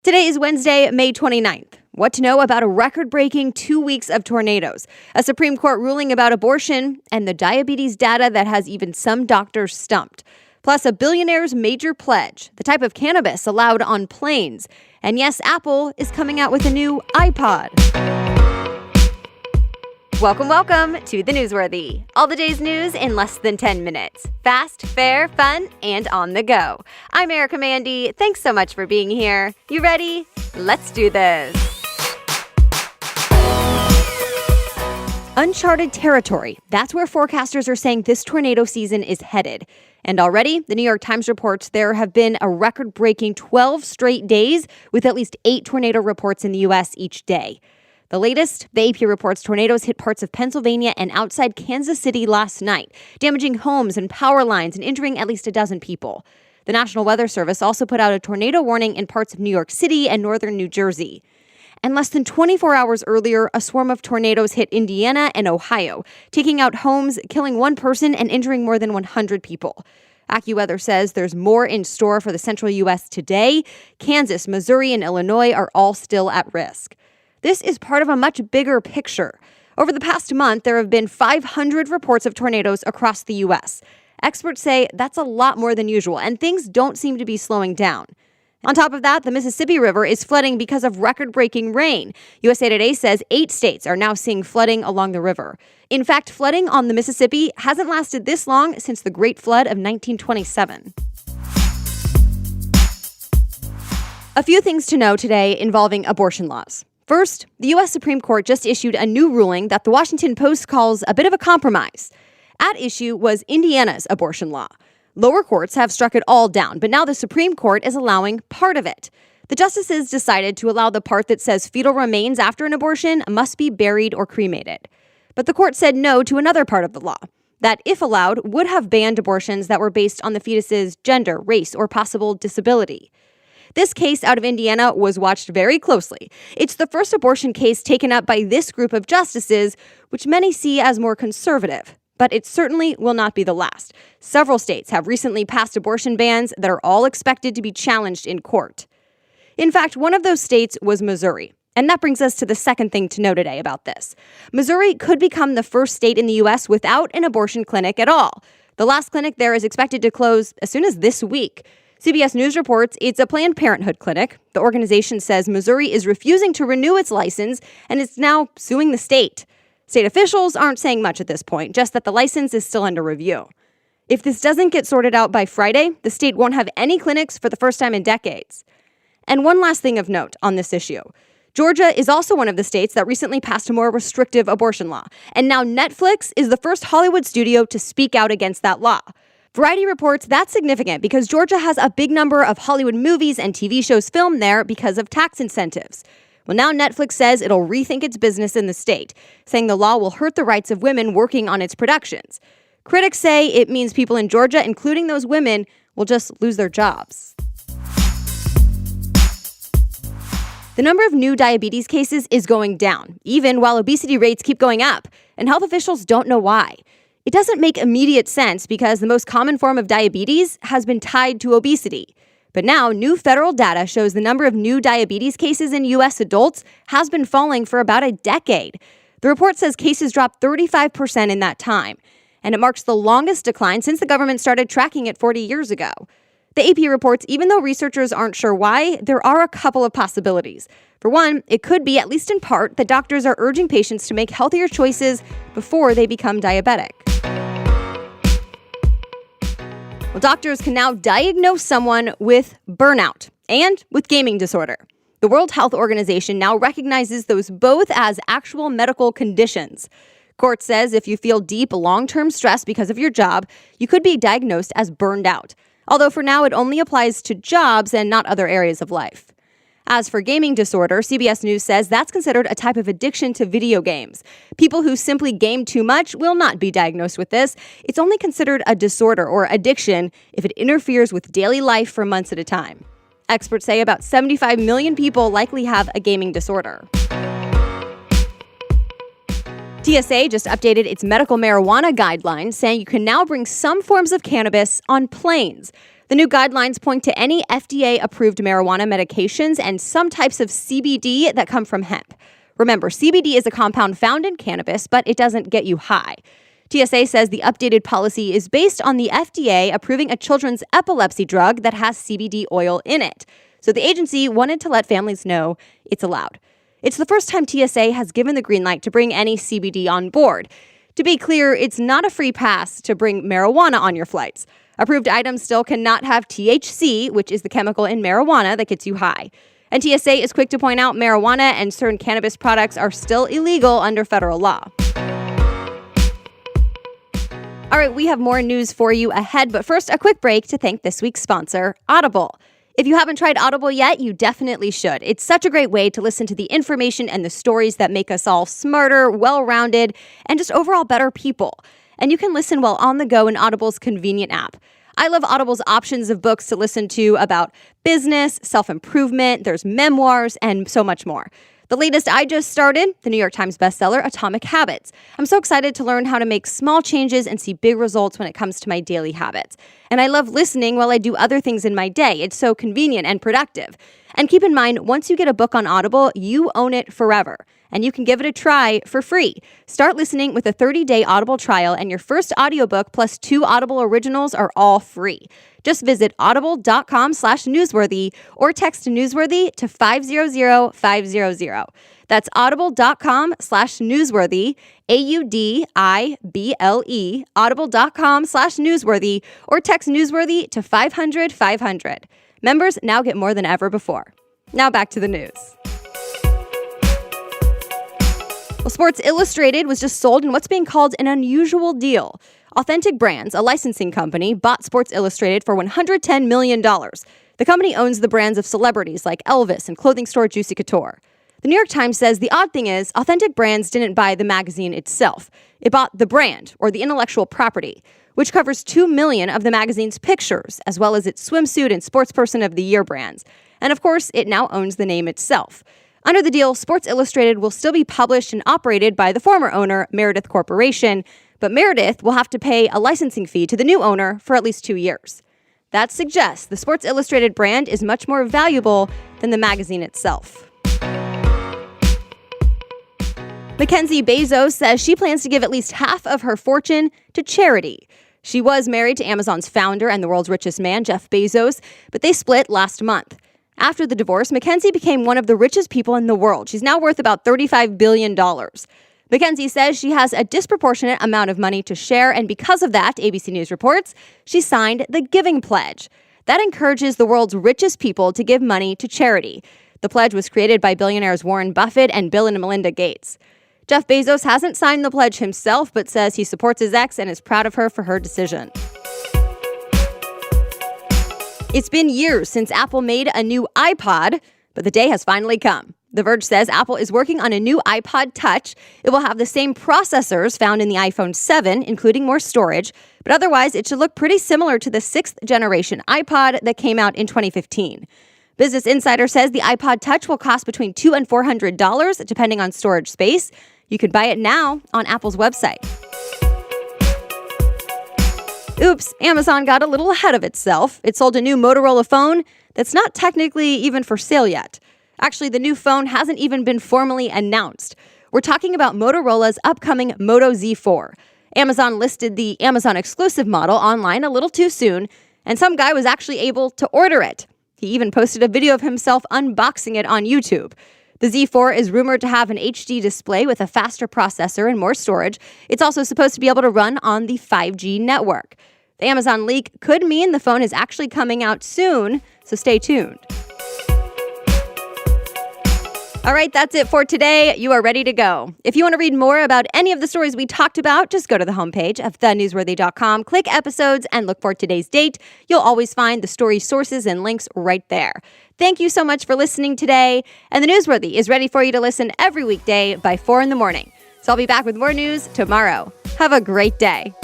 Today is Wednesday, May 29th. What to know about a record-breaking 2 weeks of tornadoes, a Supreme Court ruling about abortion, and the diabetes data that has even some doctors stumped. Plus, a billionaire's major pledge, the type of cannabis allowed on planes. And yes, Apple is coming out with a new iPod. Welcome to the NewsWorthy. All the day's news in less than 10 minutes. Fast, fair, fun, and on the go. I'm Erica Mandy. Thanks so much for being here. You ready? Let's do this. Uncharted territory. That's where forecasters are saying this tornado season is headed. And already, the New York Times reports there have been a record-breaking 12 straight days with at least 8 tornado reports in the U.S. each day. The latest, the AP reports tornadoes hit parts of Pennsylvania and outside Kansas City last night, damaging homes and power lines and injuring at least a dozen people. The National Weather Service also put out a tornado warning in parts of New York City and northern New Jersey. And less than 24 hours earlier, a swarm of tornadoes hit Indiana and Ohio, taking out homes, killing one person, and injuring more than 100 people. AccuWeather says there's more in store for the central U.S. today. Kansas, Missouri, and Illinois are all still at risk. This is part of a much bigger picture. Over the past month, there have been 500 reports of tornadoes across the U.S. Experts say that's a lot more than usual, and things don't seem to be slowing down. On top of that, the Mississippi River is flooding because of record-breaking rain. USA Today says 8 states are now seeing flooding along the river. In fact, flooding on the Mississippi hasn't lasted this long since the Great Flood of 1927. A few things to know today involving abortion laws. First, the U.S. Supreme Court just issued a new ruling that the Washington Post calls a bit of a compromise. At issue was Indiana's abortion law. Lower courts have struck it all down, but now the Supreme Court is allowing part of it. The justices decided to allow the part that says fetal remains after an abortion must be buried or cremated. But the court said no to another part of the law, that, if allowed, would have banned abortions that were based on the fetus's gender, race, or possible disability. This case out of Indiana was watched very closely. It's the first abortion case taken up by this group of justices, which many see as more conservative. But it certainly will not be the last. Several states have recently passed abortion bans that are all expected to be challenged in court. In fact, one of those states was Missouri. And that brings us to the second thing to know today about this. Missouri could become the first state in the U.S. without an abortion clinic at all. The last clinic there is expected to close as soon as this week. CBS News reports it's a Planned Parenthood clinic. The organization says Missouri is refusing to renew its license and is now suing the state. State officials aren't saying much at this point, just that the license is still under review. If this doesn't get sorted out by Friday, the state won't have any clinics for the first time in decades. And one last thing of note on this issue. Georgia is also one of the states that recently passed a more restrictive abortion law. And now Netflix is the first Hollywood studio to speak out against that law. Variety reports that's significant because Georgia has a big number of Hollywood movies and TV shows filmed there because of tax incentives. Well, now Netflix says it'll rethink its business in the state, saying the law will hurt the rights of women working on its productions. Critics say it means people in Georgia, including those women, will just lose their jobs. The number of new diabetes cases is going down, even while obesity rates keep going up, and health officials don't know why. It doesn't make immediate sense because the most common form of diabetes has been tied to obesity. But now, new federal data shows the number of new diabetes cases in U.S. adults has been falling for about a decade. The report says cases dropped 35% in that time, and it marks the longest decline since the government started tracking it 40 years ago. The AP reports even though researchers aren't sure why, there are a couple of possibilities. For one, it could be, at least in part, that doctors are urging patients to make healthier choices before they become diabetic. Well, doctors can now diagnose someone with burnout and with gaming disorder. The World Health Organization now recognizes those both as actual medical conditions. Court says if you feel deep long-term stress because of your job, you could be diagnosed as burned out. Although for now, it only applies to jobs and not other areas of life. As for gaming disorder, CBS News says that's considered a type of addiction to video games. People who simply game too much will not be diagnosed with this. It's only considered a disorder or addiction if it interferes with daily life for months at a time. Experts say about 75 million people likely have a gaming disorder. TSA just updated its medical marijuana guidelines, saying you can now bring some forms of cannabis on planes. The new guidelines point to any FDA-approved marijuana medications and some types of CBD that come from hemp. Remember, CBD is a compound found in cannabis, but it doesn't get you high. TSA says the updated policy is based on the FDA approving a children's epilepsy drug that has CBD oil in it. So the agency wanted to let families know it's allowed. It's the first time TSA has given the green light to bring any CBD on board. To be clear, it's not a free pass to bring marijuana on your flights. Approved items still cannot have THC, which is the chemical in marijuana that gets you high. And TSA is quick to point out marijuana and certain cannabis products are still illegal under federal law. All right, we have more news for you ahead, but first, a quick break to thank this week's sponsor, Audible. If you haven't tried Audible yet, you definitely should. It's such a great way to listen to the information and the stories that make us all smarter, well-rounded, and just overall better people. And you can listen while on the go in Audible's convenient app. I love Audible's options of books to listen to about business, self-improvement, there's memoirs, and so much more. The latest I just started, the New York Times bestseller, Atomic Habits. I'm so excited to learn how to make small changes and see big results when it comes to my daily habits. And I love listening while I do other things in my day. It's so convenient and productive. And keep in mind, once you get a book on Audible, you own it forever. And you can give it a try for free. Start listening with a 30-day Audible trial, and your first audiobook plus 2 Audible originals are all free. Just visit audible.com/newsworthy or text newsworthy to 500-500. That's audible.com/newsworthy, AUDIBLE, audible.com/newsworthy, or text newsworthy to 500-500. Members now get more than ever before. Now back to the news. Well, Sports Illustrated was just sold in what's being called an unusual deal. Authentic Brands, a licensing company, bought Sports Illustrated for $110 million. The company owns the brands of celebrities like Elvis and clothing store Juicy Couture. The New York Times says the odd thing is Authentic Brands didn't buy the magazine itself. It bought the brand, or the intellectual property, which covers 2 million of the magazine's pictures, as well as its swimsuit and Sportsperson of the Year brands. And of course, it now owns the name itself. Under the deal, Sports Illustrated will still be published and operated by the former owner, Meredith Corporation, but Meredith will have to pay a licensing fee to the new owner for at least 2 years. That suggests the Sports Illustrated brand is much more valuable than the magazine itself. Mackenzie Bezos says she plans to give at least half of her fortune to charity. She was married to Amazon's founder and the world's richest man, Jeff Bezos, but they split last month. After the divorce, Mackenzie became one of the richest people in the world. She's now worth about $35 billion. Mackenzie says she has a disproportionate amount of money to share, and because of that, ABC News reports, she signed the Giving Pledge. That encourages the world's richest people to give money to charity. The pledge was created by billionaires Warren Buffett and Bill and Melinda Gates. Jeff Bezos hasn't signed the pledge himself, but says he supports his ex and is proud of her for her decision. It's been years since Apple made a new iPod, but the day has finally come. The Verge says Apple is working on a new iPod Touch. It will have the same processors found in the iPhone 7, including more storage, but otherwise it should look pretty similar to the 6th generation iPod that came out in 2015. Business Insider says the iPod Touch will cost between $200 and $400, depending on storage space. You can buy it now on Apple's website. Oops, Amazon got a little ahead of itself. It sold a new Motorola phone that's not technically even for sale yet. Actually, the new phone hasn't even been formally announced. We're talking about Motorola's upcoming Moto Z4. Amazon listed the Amazon exclusive model online a little too soon, and some guy was actually able to order it. He even posted a video of himself unboxing it on YouTube. The Z4 is rumored to have an HD display with a faster processor and more storage. It's also supposed to be able to run on the 5G network. The Amazon leak could mean the phone is actually coming out soon, so stay tuned. All right, that's it for today. You are ready to go. If you want to read more about any of the stories we talked about, just go to the homepage of thenewsworthy.com, click episodes, and look for today's date. You'll always find the story sources and links right there. Thank you so much for listening today. And The Newsworthy is ready for you to listen every weekday by 4 in the morning. So I'll be back with more news tomorrow. Have a great day.